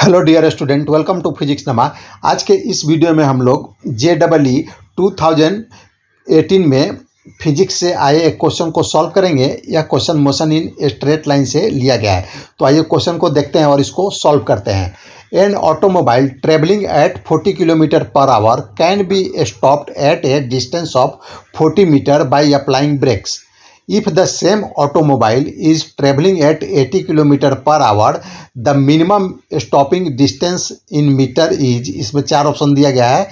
Hello dear student, welcome to physics नमा। आज के इस वीडियो में हम लोग JEE 2018 में फिजिक्स से आए एक क्वेश्चन को सॉल्व करेंगे। यह question motion in straight line से लिया गया है। तो आइए क्वेश्चन को देखते हैं और इसको सॉल्व करते हैं। An automobile travelling at 40 kilometre per hour can be stopped at a distance of 40 metre by applying brakes. If the same automobile is traveling at 80 km per hour, the minimum stopping distance in meter is। इसमें चार option दिया गया है,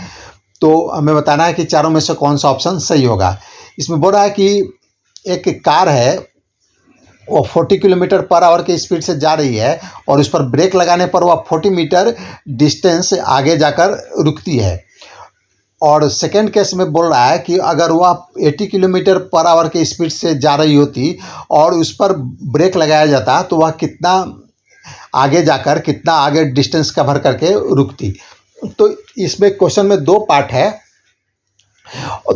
तो हमें बताना है कि चारों में से कौन सा ऑप्शन सही होगा। इसमें बोल रहा है कि एक कार है, वो 40 किलोमीटर पर आवर की स्पीड से जा रही है और उस पर ब्रेक लगाने पर वह 40 मीटर डिस्टेंस आगे जाकर रुकती है। और सेकेंड केस में बोल रहा है कि अगर वह 80 किलोमीटर पर आवर की स्पीड से जा रही होती और उस पर ब्रेक लगाया जाता तो वह कितना आगे डिस्टेंस कवर करके रुकती। तो इसमें क्वेश्चन में दो पार्ट है।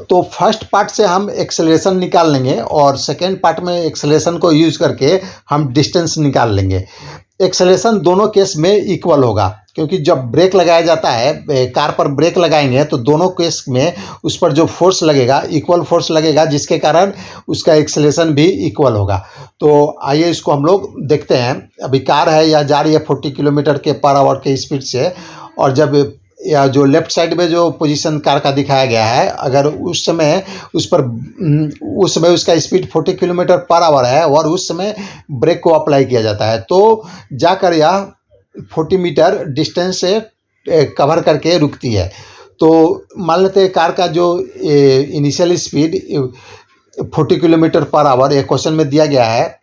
तो फर्स्ट पार्ट से हम एक्सेलरेशन निकाल लेंगे और सेकेंड पार्ट में एक्सेलरेशन को यूज करके हम डिस्टेंस निकाल लेंगे। एक्सेलरेशन दोनों केस में इक्वल होगा, क्योंकि जब ब्रेक लगाया जाता है, कार पर ब्रेक लगाएंगे तो दोनों केस में उस पर जो फोर्स लगेगा इक्वल फोर्स लगेगा, जिसके कारण उसका एक्सेलरेशन भी इक्वल होगा। तो आइए इसको हम लोग देखते हैं। अभी कार है, यह जा रही है 40 किलोमीटर के पर आवर के स्पीड से, और जब या जो लेफ़्ट साइड में जो पोजीशन कार का दिखाया गया है, अगर उस समय उसका स्पीड 40 किलोमीटर पर आवर है और उस समय ब्रेक को अप्लाई किया जाता है, तो जाकर यह 40 मीटर डिस्टेंस से कवर करके रुकती है। तो मान लेते हैं कार का जो initial speed 40 kilometre per our एक क्वेश्चन में दिया गया है,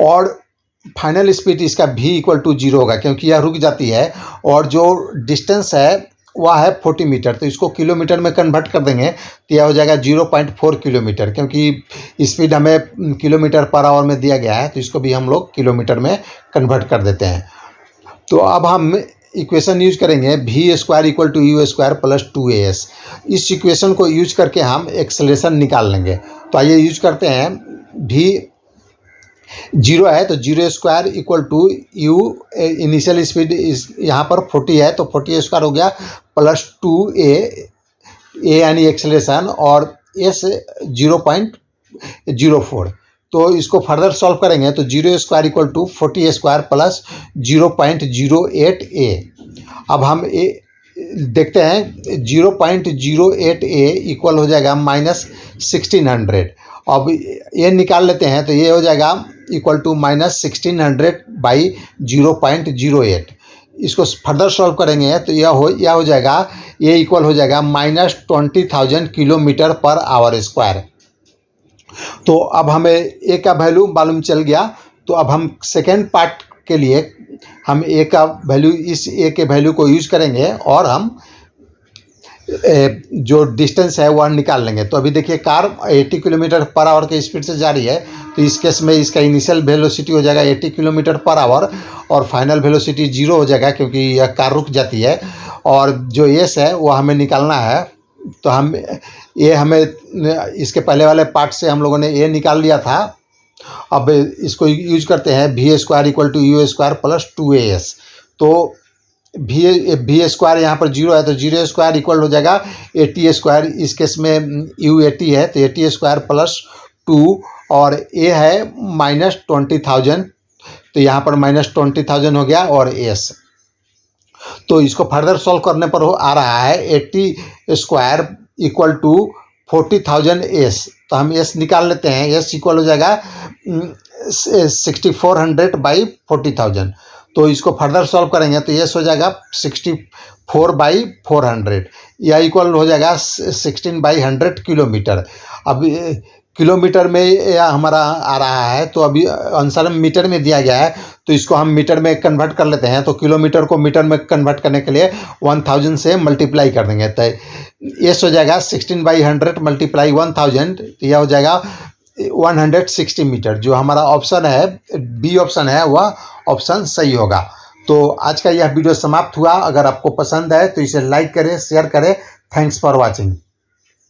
और फाइनल स्पीड इसका v = 0 होगा, क्योंकि यह रुक जाती है और जो डिस्टेंस है वह है 40 मीटर। तो इसको किलोमीटर में कन्वर्ट कर देंगे तो यह हो जाएगा 0.4 किलोमीटर, क्योंकि स्पीड हमें किलोमीटर पर आवर में दिया गया है, तो इसको भी हम लोग किलोमीटर में कन्वर्ट कर देते हैं। तो अब हम इक्वेशन यूज करेंगे v² = u² + 2as। इस इक्वेशन को यूज करके हम एक्सेलरेशन निकाल लेंगे। तो आइए यूज करते हैं। v 0 है तो 0² = u, इनिशियल स्पीड इस यहाँ पर 40 है तो 40² हो गया, प्लस 2a यानी एक्सेलरेशन, और s 0.04। तो इसको फर्दर सॉल्व करेंगे तो 0² = 40² + 0.08a। अब हम देखते हैं 0.08a इक्वल हो जाएगा -1600। अब ये निकाल लेते हैं तो ये हो जाएगा इक्वल टू -1600/0.08। इसको फर्दर सॉल्व करेंगे तो यह हो जाएगा, ये इक्वल हो जाएगा -20,000 किलोमीटर पर आवर स्क्वायर। तो अब हमें ए का वैल्यू मालूम चल गया। तो अब हम सेकेंड पार्ट के लिए हम ए का वैल्यू, इस ए के वैल्यू को यूज करेंगे और हम जो डिस्टेंस है वह निकाल लेंगे। तो अभी देखिए कार 80 किलोमीटर पर आवर के स्पीड से जा रही है, तो इस केस में इसका इनिशियल वेलोसिटी हो जाएगा 80 किलोमीटर पर आवर और फाइनल वेलोसिटी 0 हो जाएगा, क्योंकि यह कार रुक जाती है। और जो एस है वो हमें निकालना है। तो हमें इसके पहले वाले पार्ट से हम लोगों ने ए निकाल लिया था। अब इसको यूज करते हैं v² = u² + 2as। तो v² यहाँ पर 0 है तो 0² इक्वल हो जाएगा 80²। इस केस में u 80 है तो 80² + 2, और a है -20,000, तो यहाँ पर -20,000 हो गया, और s। तो इसको फर्दर सॉल्व करने पर आ रहा है 80² = 40,000 s। तो हम s निकाल लेते हैं। s इक्वल हो जाएगा 6400/40,000। तो इसको फर्दर सॉल्व करेंगे तो s हो जाएगा 64/400, यह इक्वल हो जाएगा 16/100 किलोमीटर। अब किलोमीटर में यह हमारा आ रहा है, तो अभी आंसर मीटर में दिया गया है, तो इसको हम मीटर में कन्वर्ट कर लेते हैं। तो किलोमीटर को मीटर में कन्वर्ट करने के लिए 1000 से मल्टीप्लाई कर देंगे, तो s हो जाएगा 16/100 × 1000, तो यह हो जाएगा 160 मीटर। जो हमारा ऑप्शन है बी ऑप्शन है वह ऑप्शन सही होगा। तो आज का यह वीडियो समाप्त हुआ। अगर आपको पसंद है तो इसे लाइक करें, शेयर करें। Thanks for watching.